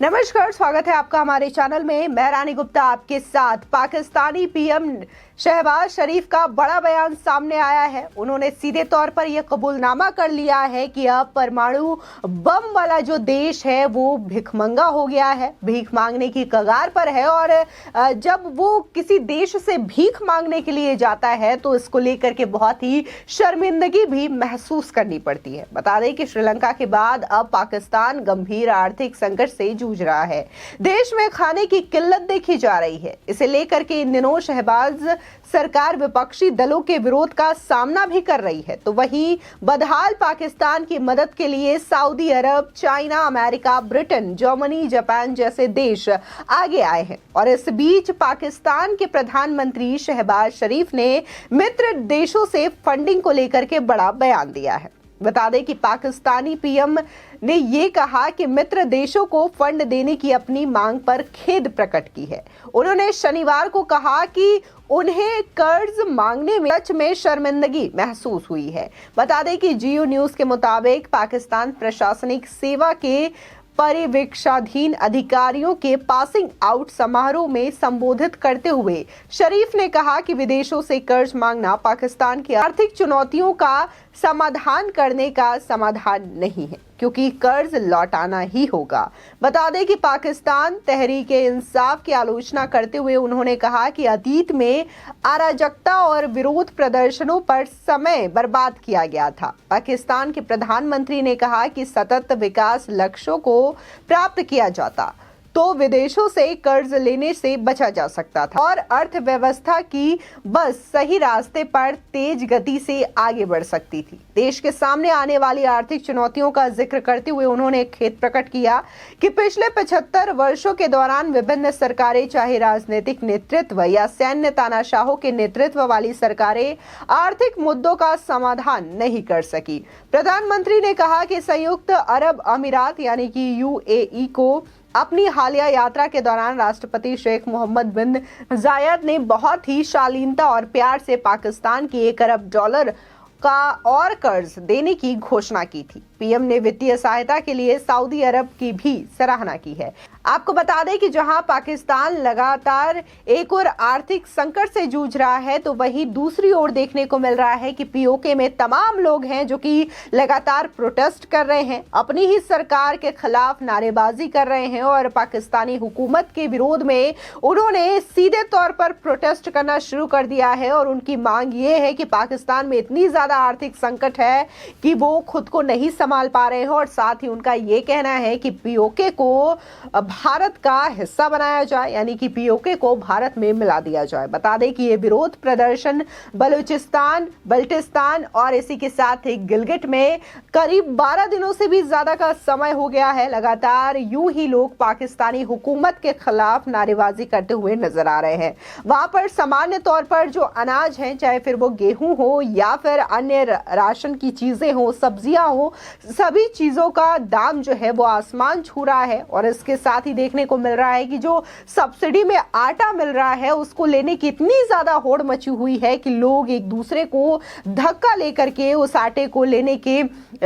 नमस्कार, स्वागत है आपका हमारे चैनल में। मैं रानी गुप्ता आपके साथ। पाकिस्तानी पीएम शहबाज शरीफ का बड़ा बयान सामने आया है। उन्होंने सीधे तौर पर यह कबूलनामा कर लिया है कि अब परमाणु बम वाला जो देश है वो भिखमंगा हो गया है, भीख मांगने की कगार पर है। और जब वो किसी देश से भीख मांगने के लिए जाता है तो इसको लेकर के बहुत ही शर्मिंदगी भी महसूस करनी पड़ती है। बता दें कि श्रीलंका के बाद अब पाकिस्तान गंभीर आर्थिक संकट से जूझ रहा है। देश में खाने की किल्लत देखी जा रही है। इसे लेकर के इन दिनों शहबाज सरकार विपक्षी दलों के विरोध का सामना भी कर रही है। तो वहीं बदहाल पाकिस्तान की मदद के लिए Saudi Arab, China, America, Britain, Germany, Japan जैसे देश आगे आए हैं। और इस बीच पाकिस्तान के प्रधानमंत्री शहबाज शरीफ ने मित्र देशों से फंडिंग को लेकर के बड़ा बयान दिया है। बता दें कि पाकिस्तानी पीएम ने ये कहा कि मित्र देशों को फंड देने की अपनी मांग पर खेद प्रकट की है। उन्होंने शनिवार को कहा कि उन्हें कर्ज मांगने में सच में शर्मिंदगी महसूस हुई है। बता दें कि जियो न्यूज के मुताबिक पाकिस्तान प्रशासनिक सेवा के पर्यवेक्षाधीन अधिकारियों के पासिंग आउट समारोह में संबोधित करते हुए शरीफ ने कहा कि विदेशों से कर्ज मांगना पाकिस्तान की आर्थिक चुनौतियों का समाधान करने का समाधान नहीं है, क्योंकि कर्ज लौटाना ही होगा। बता दें कि पाकिस्तान तहरीक-ए-इंसाफ की आलोचना करते हुए उन्होंने कहा कि अतीत में अराजकता और विरोध प्रदर्शनों पर समय बर्बाद किया गया था। पाकिस्तान के प्रधानमंत्री ने कहा कि सतत विकास लक्ष्यों को प्राप्त किया जाता तो विदेशों से कर्ज लेने से बचा जा सकता था और अर्थव्यवस्था की बस सही रास्ते पर तेज गति से आगे बढ़ सकती थी। देश के सामने आने वाली आर्थिक चुनौतियों का जिक्र करते हुए उन्होंने खेद प्रकट किया कि पिछले 75 वर्षों के दौरान विभिन्न सरकारें, चाहे राजनीतिक नेतृत्व या सैन्य तानाशाहों के नेतृत्व वाली सरकारें, आर्थिक मुद्दों का समाधान नहीं कर सकी। प्रधानमंत्री ने कहा कि संयुक्त अरब अमीरात यानी कि यूएई को अपनी हालिया यात्रा के दौरान राष्ट्रपति शेख मोहम्मद बिन जायद ने बहुत ही शालीनता और प्यार से पाकिस्तान की $1 अरब का और कर्ज देने की घोषणा की थी। पीएम ने वित्तीय सहायता के लिए सऊदी अरब की भी सराहना की है। आपको बता दें कि जहां पाकिस्तान लगातार एक और आर्थिक संकट से जूझ रहा है, तो वहीं दूसरी ओर देखने को मिल रहा है कि पीओके में तमाम लोग हैं जो कि लगातार प्रोटेस्ट कर रहे हैं, अपनी ही सरकार के खिलाफ नारेबाजी कर रहे हैं और पाकिस्तानी हुकूमत के विरोध में उन्होंने सीधे तौर पर प्रोटेस्ट करना शुरू कर दिया है। और उनकी मांग ये है कि पाकिस्तान में इतनी ज्यादा आर्थिक संकट है कि वो खुद को नहीं संभाल पा रहे हैं। और साथ ही उनका ये कहना है कि पीओके को भारत का हिस्सा बनाया जाए, यानी कि पीओके को भारत में मिला दिया जाए। बता दें कि ये विरोध प्रदर्शन बलूचिस्तान, बल्टिस्तान और इसी के साथ ही गिलगिट में करीब 12 दिनों से भी ज्यादा का समय हो गया है। लगातार यूं ही लोग पाकिस्तानी हुकूमत के खिलाफ नारेबाजी करते हुए नजर आ रहे हैं। वहां पर सामान्य तौर पर जो अनाज है, चाहे फिर वो गेहूं हो या फिर अन्य राशन की चीजें हो, सब्जियां हो, सभी चीजों का दाम जो है वो आसमान छू रहा है। और इसके साथ ही देखने को मिल रहा है कि जो सब्सिडी में आटा मिल रहा है उसको लेने की इतनी ज्यादा होड़ मची हुई है कि लोग एक दूसरे को धक्का लेकर के उस आटे को लेने के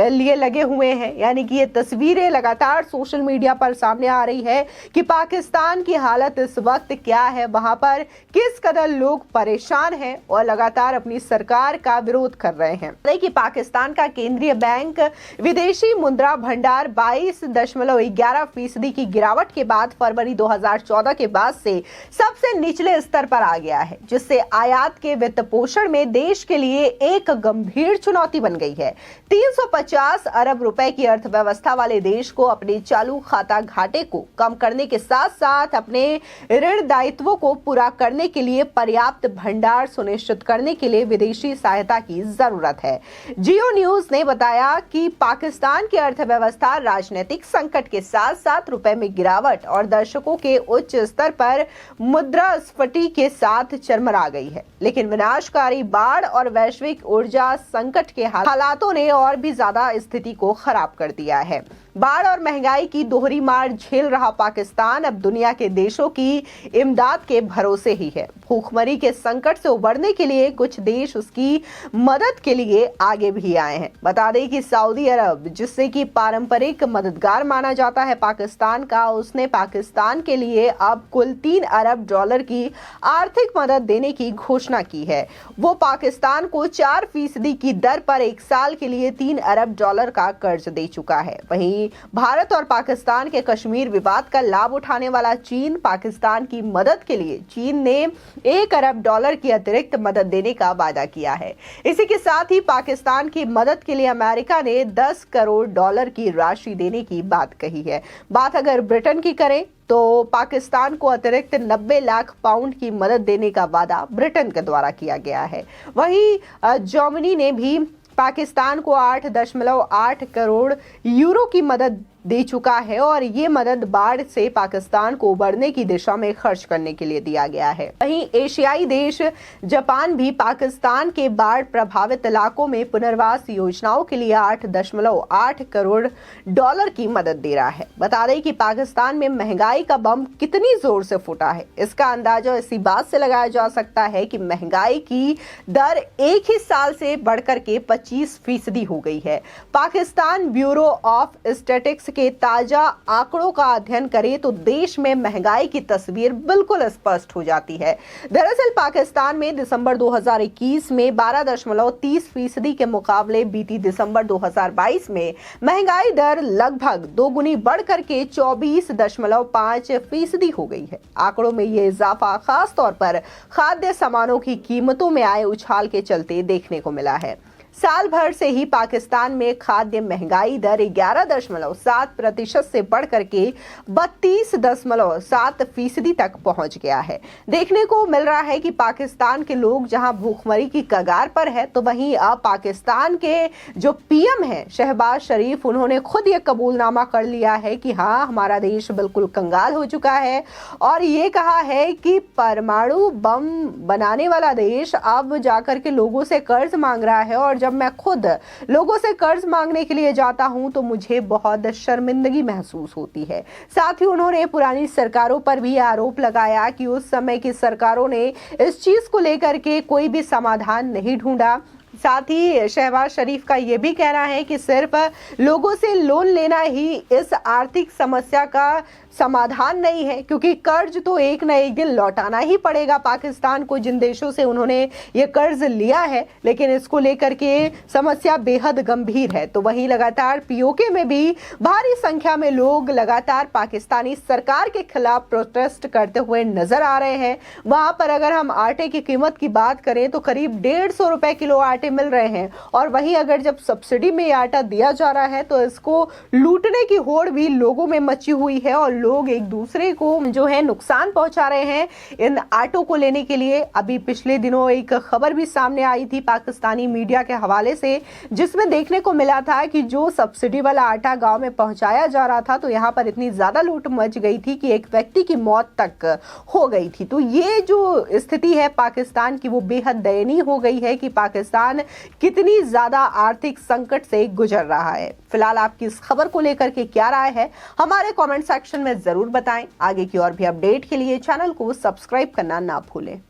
लिए लगे हुए हैं। यानी कि ये तस्वीरें लगातार सोशल मीडिया पर सामने आ रही है कि पाकिस्तान की हालत इस वक्त क्या है, वहां पर किस कदर लोग परेशान हैं और लगातार अपनी सरकार का विरोध कर रहे हैं। देखिए, पाकिस्तान का केंद्रीय बैंक विदेशी मुद्रा भंडार 22.11% की गिरावट के बाद फरवरी 2014 के बाद से सबसे निचले स्तर पर आ गया है, जिससे आयात के वित्त पोषण में देश के लिए एक गंभीर चुनौती बन गई है। 350 अरब रुपए की अर्थव्यवस्था वाले देश को अपने चालू खाता घाटे को कम करने के साथ साथ अपने ऋण दायित्वों को पूरा करने के लिए पर्याप्त भंडार सुनिश्चित करने के लिए विदेशी सहायता की जरूरत है। जियो न्यूज ने बताया कि पाकिस्तान की अर्थव्यवस्था राजनीतिक संकट के साथ साथ रुपए में गिरावट और दर्शकों के उच्च स्तर पर मुद्रास्फीति के साथ चरमरा गई है। लेकिन विनाशकारी बाढ़ और वैश्विक ऊर्जा संकट के हालातों ने और भी ज्यादा स्थिति को खराब कर दिया है। बाढ़ और महंगाई की दोहरी मार झेल रहा पाकिस्तान अब दुनिया के देशों की इमदाद के भरोसे ही है। भूखमरी के संकट से उबरने के लिए कुछ देश उसकी मदद के लिए आगे भी आए हैं। बता दें कि सऊदी अरब, जिससे कि पारंपरिक मददगार माना जाता है पाकिस्तान का, उसने पाकिस्तान के लिए अब कुल 3 अरब डॉलर की आर्थिक मदद देने की घोषणा की है। वो पाकिस्तान को 4% की दर पर 1 साल के लिए 3 अरब डॉलर का कर्ज दे चुका है। वहीं भारत और पाकिस्तान के कश्मीर विवाद का लाभ उठाने वाला चीन, पाकिस्तान की मदद के लिए चीन ने 1 अरब डॉलर की अतिरिक्त मदद देने का वादा किया है। इसी के साथ ही पाकिस्तान की मदद के लिए अमेरिका ने 10 करोड़ डॉलर की राशि देने की बात कही है। बात अगर ब्रिटेन की करें तो पाकिस्तान को अतिरिक्त 90 लाख पाउंड की मदद देने का वादा ब्रिटेन के द्वारा किया गया है। वहीं जर्मनी ने भी पाकिस्तान को 8.8 करोड़ यूरो की मदद दे चुका है और ये मदद बाढ़ से पाकिस्तान को उबरने की दिशा में खर्च करने के लिए दिया गया है। वहीं एशियाई देश जापान भी पाकिस्तान के बाढ़ प्रभावित इलाकों में पुनर्वास योजनाओं के लिए 8.8 करोड़ डॉलर की मदद दे रहा है। बता दें कि पाकिस्तान में महंगाई का बम कितनी जोर से फूटा है, इसका अंदाजा इसी बात से लगाया जा सकता है कि महंगाई की दर एक ही साल से बढ़कर के 25% हो गई है। पाकिस्तान ब्यूरो ऑफ स्टैटिस्टिक्स के ताजा आंकड़ों का अध्ययन करें तो देश में महंगाई की तस्वीर बिल्कुल स्पष्ट हो जाती है। दरअसल पाकिस्तान में दिसंबर 2021 में 12.30% के मुकाबले बीती दिसंबर 2022 में महंगाई दर लगभग दोगुनी बढ़कर के 24.5% हो गई है। आंकड़ों में ये इजाफा खास तौर पर खाद्य सामानों की कीमतों में आए उछाल के चलते देखने को मिला है। साल भर से ही पाकिस्तान में खाद्य महंगाई दर 11.7% से बढ़कर के 32.7% तक पहुंच गया है। देखने को मिल रहा है कि पाकिस्तान के लोग जहां भूखमरी की कगार पर है, तो वहीं अब पाकिस्तान के जो पीएम हैं शहबाज शरीफ, उन्होंने खुद ये कबूलनामा कर लिया है कि हाँ, हमारा देश बिल्कुल कंगाल हो चुका है और ये कहा है कि परमाणु बम बनाने वाला देश अब जाकर के लोगों से कर्ज मांग रहा है और जब मैं खुद लोगों से कर्ज मांगने के लिए जाता हूं तो मुझे बहुत शर्मिंदगी महसूस होती है। साथ ही उन्होंने पुरानी सरकारों पर भी आरोप लगाया कि उस समय की सरकारों ने इस चीज को लेकर के कोई भी समाधान नहीं ढूंढा। साथ ही शहबाज शरीफ का यह भी कहना है कि सिर्फ लोगों से लोन लेना ही इस आर्थिक समस्या का समाधान नहीं है, क्योंकि कर्ज तो एक न एक दिन लौटाना ही पड़ेगा पाकिस्तान को, जिन देशों से उन्होंने ये कर्ज लिया है। लेकिन इसको लेकर के समस्या बेहद गंभीर है। तो वहीं लगातार पीओके में भी भारी संख्या में लोग लगातार पाकिस्तानी सरकार के खिलाफ प्रोटेस्ट करते हुए नजर आ रहे हैं। वहां पर अगर हम आटे की कीमत की बात करें तो करीब 150 रुपए किलो आटे मिल रहे हैं और वहीं अगर जब सब्सिडी में आटा दिया जा रहा है तो इसको लूटने की होड़ भी लोगों में मची हुई है और लोग एक दूसरे को जो है नुकसान पहुंचा रहे हैं इन आटों को लेने के लिए। अभी पिछले दिनों एक खबर भी सामने आई थी पाकिस्तानी मीडिया के हवाले से, जिसमें देखने को मिला था कि जो सब्सिडी वाला आटा गांव में पहुंचाया जा रहा था तो यहां पर इतनी ज्यादा लूट मच गई थी कि एक व्यक्ति की मौत तक हो गई थी। तो ये जो स्थिति है पाकिस्तान की वो बेहद दयनीय हो गई है कि पाकिस्तान कितनी ज्यादा आर्थिक संकट से गुजर रहा है। फिलहाल आपकी इस खबर को लेकर के क्या राय है हमारे कमेंट सेक्शन में जरूर बताएं। आगे की और भी अपडेट के लिए चैनल को सब्सक्राइब करना ना भूलें।